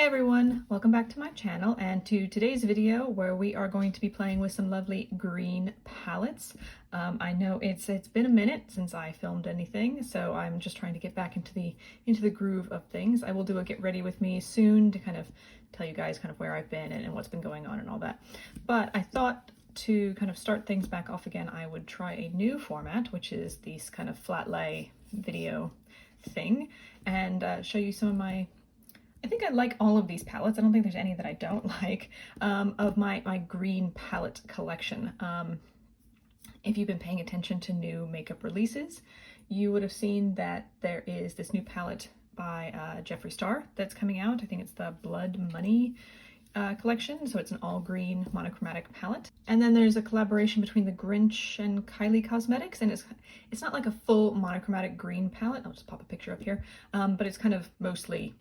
everyone, welcome back to my channel and to today's video where we are going to be playing with some lovely green palettes. I know it's been a minute since I filmed anything, so I'm just trying to get back into the groove of things. I will do a get ready with me soon to kind of tell you guys kind of where I've been and what's been going on and all that. But I thought to kind of start things back off again, I would try a new format, which is this kind of flat lay video thing, and show you some of my, I think I like all of these palettes. I don't think there's any that I don't like, of my green palette collection. If you've been paying attention to new makeup releases, you would have seen that there is this new palette by Jeffree Star that's coming out. I think it's the Blood Money collection, so it's an all green monochromatic palette. And then there's a collaboration between the Grinch and Kylie Cosmetics, and it's not like a full monochromatic green palette. I'll just pop a picture up here, but it's kind of mostly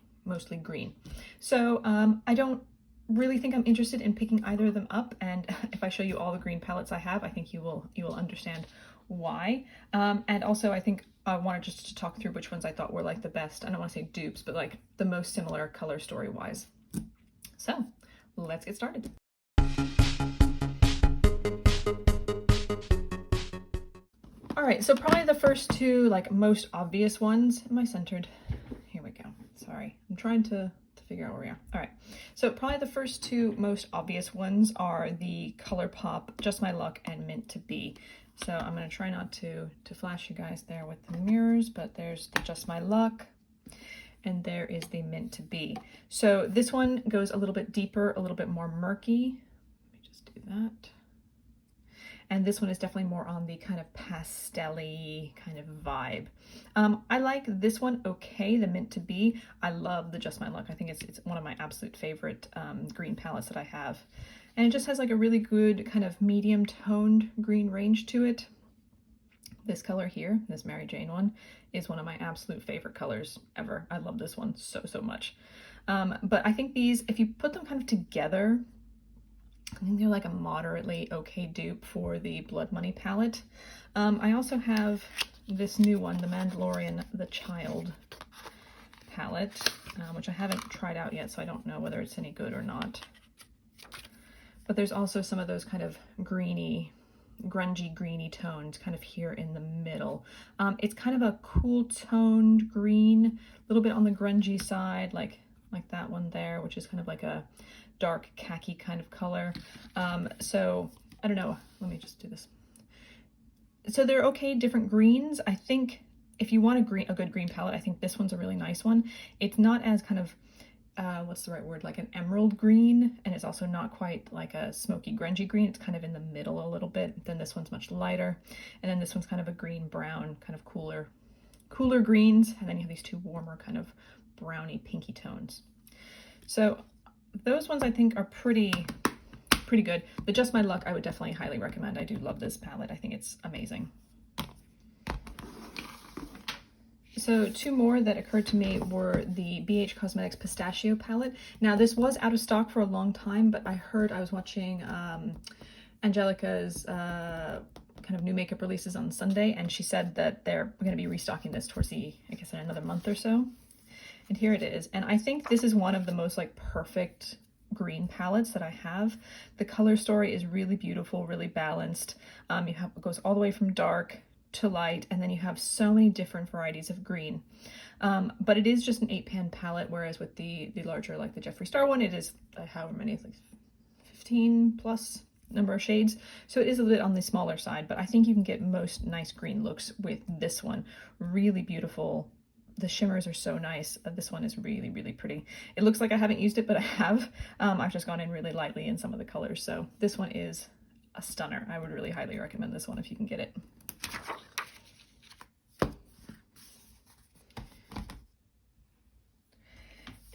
green. So I don't really think I'm interested in picking either of them up, and if I show you all the green palettes I have, I think you will understand why. And also I think I wanted just to talk through which ones I thought were like the best. I don't want to say dupes, but like the most similar color story wise. So let's get started. All right, so probably the first two like most obvious ones. Am I centered? Here we go. Sorry, I'm trying to figure out where we are. All right, so probably the first two most obvious ones are the ColourPop Just My Luck and Mint to Be. So I'm going to try not to flash you guys there with the mirrors, but there's the Just My Luck and there is the Mint to Be. So this one goes a little bit deeper, a little bit more murky. Let me just do that. And this one is definitely more on the kind of pastel-y kind of vibe. I like this one okay, the Mint to Be. I love the Just My Luck. I think it's one of my absolute favorite green palettes that I have. And it just has like a really good kind of medium toned green range to it. This color here, this Mary Jane one, is one of my absolute favorite colors ever. I love this one so much. But I think these, if you put them kind of together, I think they're like a moderately okay dupe for the Blood Money palette. I also have this new one, the Mandalorian The Child palette, which I haven't tried out yet, so I don't know whether it's any good or not. But there's also some of those kind of greeny, grungy greeny tones kind of here in the middle. It's kind of a cool toned green, a little bit on the grungy side, like that one there, which is kind of like a dark khaki kind of color. So I don't know, let me just do this. So they're okay, different greens. I think if you want a good green palette, I think this one's a really nice one. It's not as kind of what's the right word, like an emerald green, and it's also not quite like a smoky grungy green. It's kind of in the middle a little bit. Then this one's much lighter, and then this one's kind of a green brown, kind of cooler greens, and then you have these two warmer kind of browny pinky tones. So those ones I think are pretty good. The Just My Luck I would definitely highly recommend. I do love this palette. I think it's amazing. So two more that occurred to me were the BH Cosmetics Pistachio palette. Now this was out of stock for a long time, but I was watching Angelica's kind of new makeup releases on Sunday, and she said that they're going to be restocking this towards I guess in another month or so. And here it is. And I think this is one of the most like perfect green palettes that I have. The color story is really beautiful, really balanced. It goes all the way from dark to light, and then you have so many different varieties of green. But it is just an 8-pan palette, whereas with the larger, like the Jeffree Star one, it is however many, like 15 plus number of shades. So it is a bit on the smaller side, but I think you can get most nice green looks with this one. Really beautiful. The shimmers are so nice. This one is really pretty. It looks like I haven't used it, but I have. I've just gone in really lightly in some of the colors. So this one is a stunner. I would really highly recommend this one if you can get it.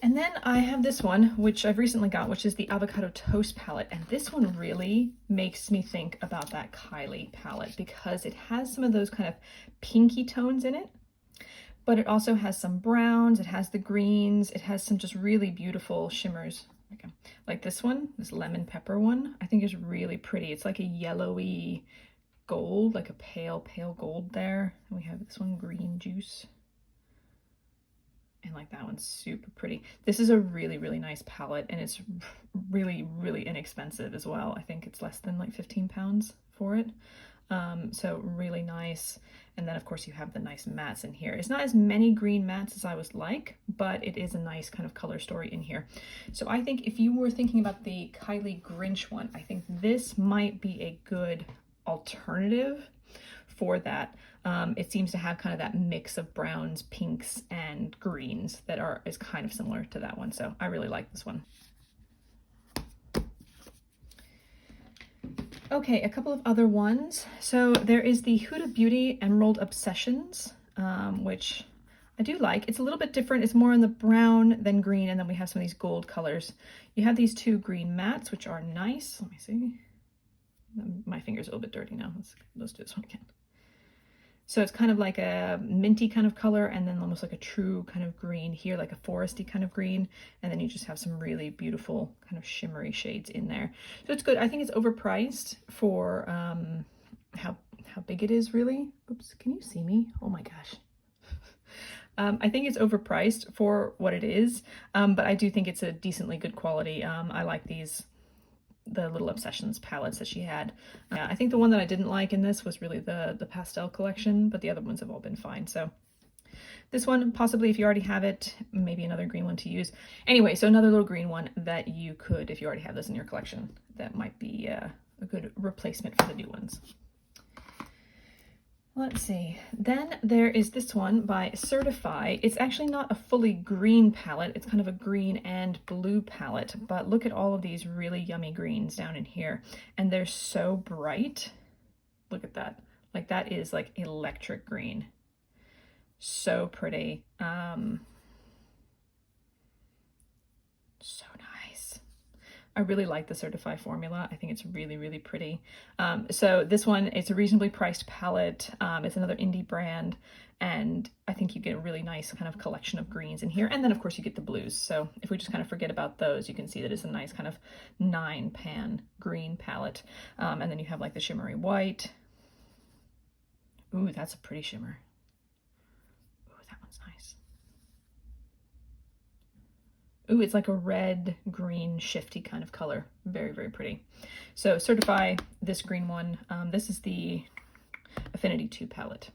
And then I have this one, which I've recently got, which is the Avocado Toast palette. And this one really makes me think about that Kylie palette because it has some of those kind of pinky tones in it, but it also has some browns, it has the greens, it has some just really beautiful shimmers. Like this one, this lemon pepper one, I think is really pretty. It's like a yellowy gold, like a pale gold there. And we have this one, green juice. And like that one's super pretty. This is a really, really nice palette, and it's really, really inexpensive as well. I think it's less than like 15 pounds for it. So really nice. And then of course you have the nice mattes in here. It's not as many green mattes as I would like, but it is a nice kind of color story in here. So I think if you were thinking about the Kylie Grinch one, I think this might be a good alternative for that. It seems to have kind of that mix of browns, pinks, and greens that is kind of similar to that one. So I really like this one. Okay, a couple of other ones. So there is the Huda Beauty Emerald Obsessions, which I do like. It's a little bit different. It's more in the brown than green, and then we have some of these gold colors. You have these two green mattes, which are nice. Let me see. My finger's a little bit dirty now. Let's do this one again. So it's kind of like a minty kind of color, and then almost like a true kind of green here, like a foresty kind of green. And then you just have some really beautiful kind of shimmery shades in there. So it's good. I think it's overpriced for how big it is, really. Oops, can you see me? Oh my gosh. I think it's overpriced for what it is, but I do think it's a decently good quality. I like the little Obsessions palettes that she had. I think the one that I didn't like in this was really the pastel collection, but the other ones have all been fine. So this one, possibly if you already have it, maybe another green one to use. Anyway, so another little green one that you could, if you already have this in your collection, that might be a good replacement for the new ones. Let's see. Then there is this one by Certify. It's actually not a fully green palette. It's kind of a green and blue palette, but look at all of these really yummy greens down in here. And they're so bright. Look at that. Like that is like electric green. So pretty. So nice. I really like the Certify formula. I think it's really, really pretty. So this one, it's a reasonably priced palette. It's another indie brand, and I think you get a really nice kind of collection of greens in here. And then of course you get the blues. So if we just kind of forget about those, you can see that it's a nice kind of 9-pan green palette. And then you have like the shimmery white. Ooh, that's a pretty shimmer. Ooh, that one's nice. Ooh, it's like a red, green, shifty kind of color. Very, very pretty. So Certify, this green one. This is the Affinity 2 palette.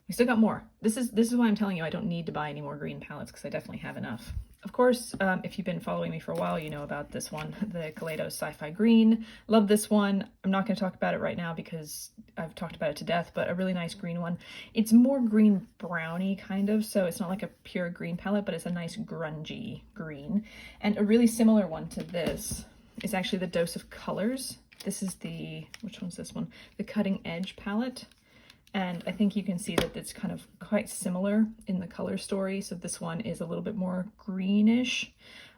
We still got more. This is why I'm telling you I don't need to buy any more green palettes, because I definitely have enough. Of course, if you've been following me for a while, you know about this one, the Gelato Sci Fi Green. Love this one. I'm not going to talk about it right now because I've talked about it to death, but a really nice green one. It's more green browny kind of, so it's not like a pure green palette, but it's a nice grungy green. And a really similar one to this is actually the Dose of Colors. This is which one's this one? The Cutting Edge palette. And I think you can see that it's kind of quite similar in the color story. So this one is a little bit more greenish,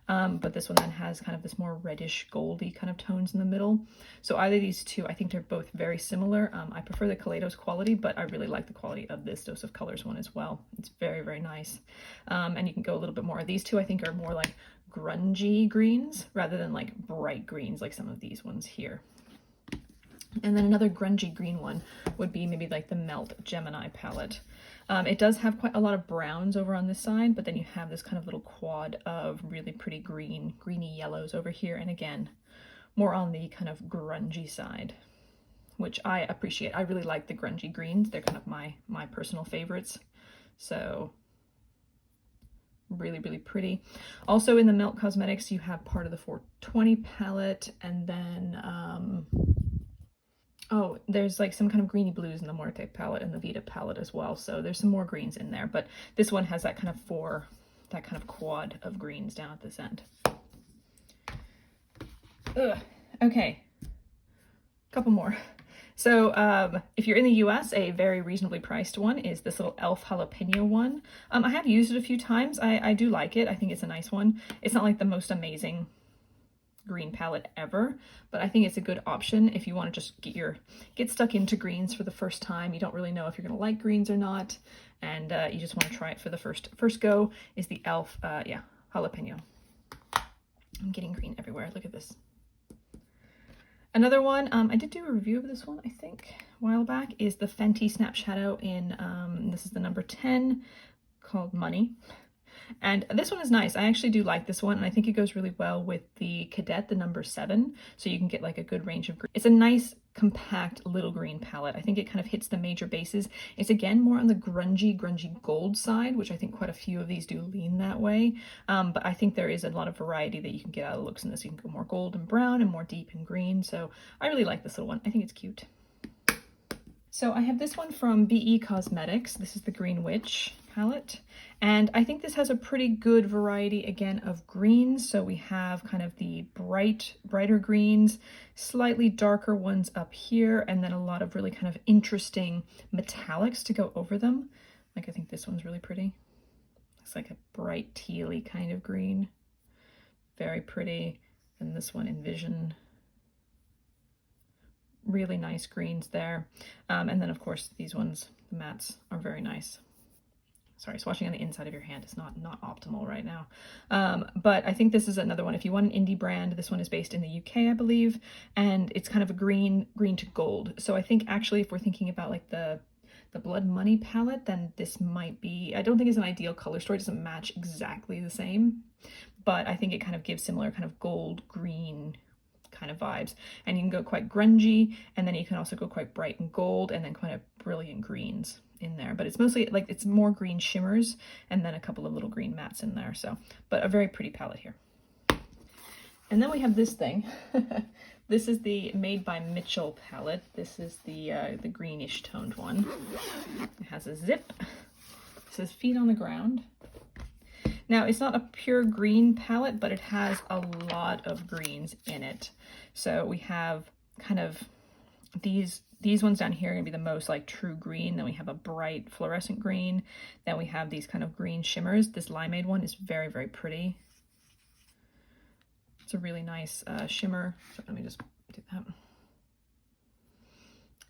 but this one then has kind of this more reddish goldy kind of tones in the middle. So either of these two, I think they're both very similar. I prefer the Gelato's quality, but I really like the quality of this Dose of Colors one as well. It's very, very nice. And you can go a little bit more. These two I think are more like grungy greens rather than like bright greens like some of these ones here. And then another grungy green one would be maybe like the Melt Gemini palette. It does have quite a lot of browns over on this side, but then you have this kind of little quad of really pretty greeny yellows over here. And again, more on the kind of grungy side, which I appreciate. I really like the grungy greens. They're kind of my personal favorites. So really, really pretty. Also in the Melt Cosmetics, you have part of the 420 palette, and then oh, there's like some kind of greeny blues in the Morte palette and the Vita palette as well. So there's some more greens in there, but this one has that kind of quad of greens down at this end. Ugh. Okay, couple more. So if you're in the US, a very reasonably priced one is this little e.l.f. Jalapeno one. I have used it a few times. I do like it. I think it's a nice one. It's not like the most amazing green palette ever, but I think it's a good option if you want to just get stuck into greens for the first time. You don't really know if you're going to like greens or not, and you just want to try it for the first go. Is the e.l.f. Jalapeno. I'm getting green everywhere. Look at this. Another one, I did do a review of this one, I think, a while back, is the Fenty Snap Shadow in, this is the number 10, called Money. And this one is nice. I actually do like this one, and I think it goes really well with the Cadet, the number 7, so you can get like a good range of green. It's a nice compact little green palette. I think it kind of hits the major bases. It's again more on the grungy gold side, which I think quite a few of these do lean that way. But I think there is a lot of variety that you can get out of the looks in this. You can go more gold and brown and more deep and green. So I really like this little one. I think it's cute. So I have this one from BE Cosmetics. This is the Green Witch palette. And I think this has a pretty good variety, again, of greens. So we have kind of the brighter greens, slightly darker ones up here, and then a lot of really kind of interesting metallics to go over them. Like, I think this one's really pretty. It's like a bright tealy kind of green. Very pretty. And this one, Envision. Really nice greens there. And then, of course, these ones, the mattes, are very nice. Sorry, swatching on the inside of your hand is not optimal right now. But I think this is another one. If you want an indie brand, this one is based in the UK, I believe, and it's kind of a green to gold. So I think actually if we're thinking about like the Blood Money palette, then this might be, I don't think it's an ideal color story. It doesn't match exactly the same, but I think it kind of gives similar kind of gold, green kind of vibes. And you can go quite grungy, and then you can also go quite bright and gold, and then kind of brilliant greens in there. But it's mostly like, it's more green shimmers and then a couple of little green mattes in there. So, but a very pretty palette here. And then we have this thing. This is the Made by Mitchell palette. This is the greenish toned one. It has a zip. It says feet on the ground. Now, it's not a pure green palette, but it has a lot of greens in it. So we have kind of these ones down here are going to be the most like true green. Then we have a bright fluorescent green. Then we have these kind of green shimmers. This limeade one is very, very pretty. It's a really nice shimmer. So let me just do that.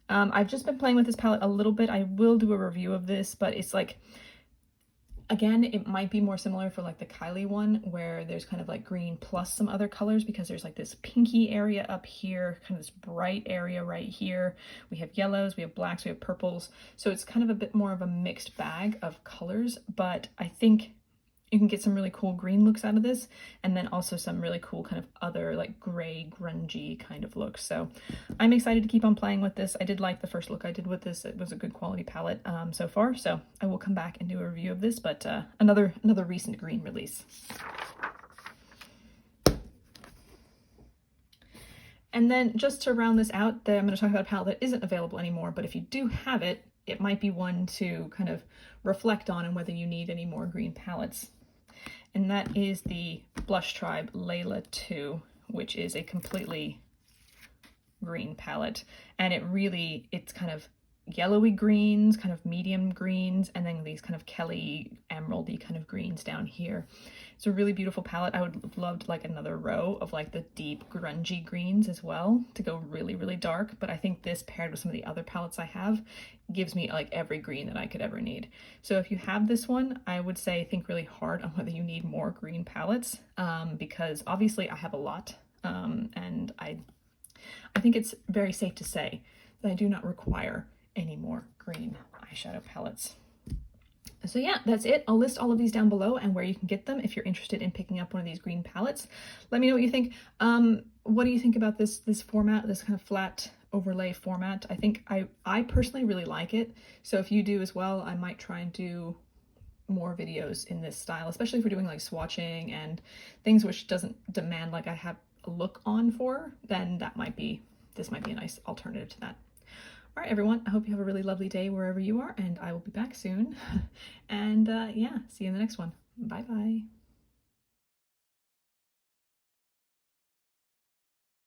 I've just been playing with this palette a little bit. I will do a review of this, but it's like, again, it might be more similar for like the Kylie one, where there's kind of like green plus some other colors, because there's like this pinky area up here, kind of this bright area right here. We have yellows, we have blacks, we have purples. So it's kind of a bit more of a mixed bag of colors, but I think you can get some really cool green looks out of this, and then also some really cool kind of other like gray, grungy kind of looks. So I'm excited to keep on playing with this. I did like the first look I did with this. It was a good quality palette so far. So I will come back and do a review of this, but another recent green release. And then just to round this out, I'm going to talk about a palette that isn't available anymore, but if you do have it, it might be one to kind of reflect on and whether you need any more green palettes. And that is the Blush Tribe Layla 2, which is a completely green palette. And it's kind of yellowy greens, kind of medium greens, and then these kind of Kelly emeraldy kind of greens down here. It's a really beautiful palette. I would have loved like another row of like the deep grungy greens as well to go really, really dark. But I think this paired with some of the other palettes I have gives me like every green that I could ever need. So if you have this one, I would say think really hard on whether you need more green palettes, because obviously I have a lot, and I think it's very safe to say that I do not require any more green eyeshadow palettes. So yeah, that's it. I'll list all of these down below and where you can get them if you're interested in picking up one of these green palettes. Let me know what you think. What do you think about this format, this kind of flat overlay format? I think I personally really like it. So if you do as well, I might try and do more videos in this style, especially if we're doing like swatching and things which doesn't demand like I have a look on for, then this might be a nice alternative to that. All right, everyone, I hope you have a really lovely day wherever you are, and I will be back soon. And yeah, see you in the next one. Bye-bye.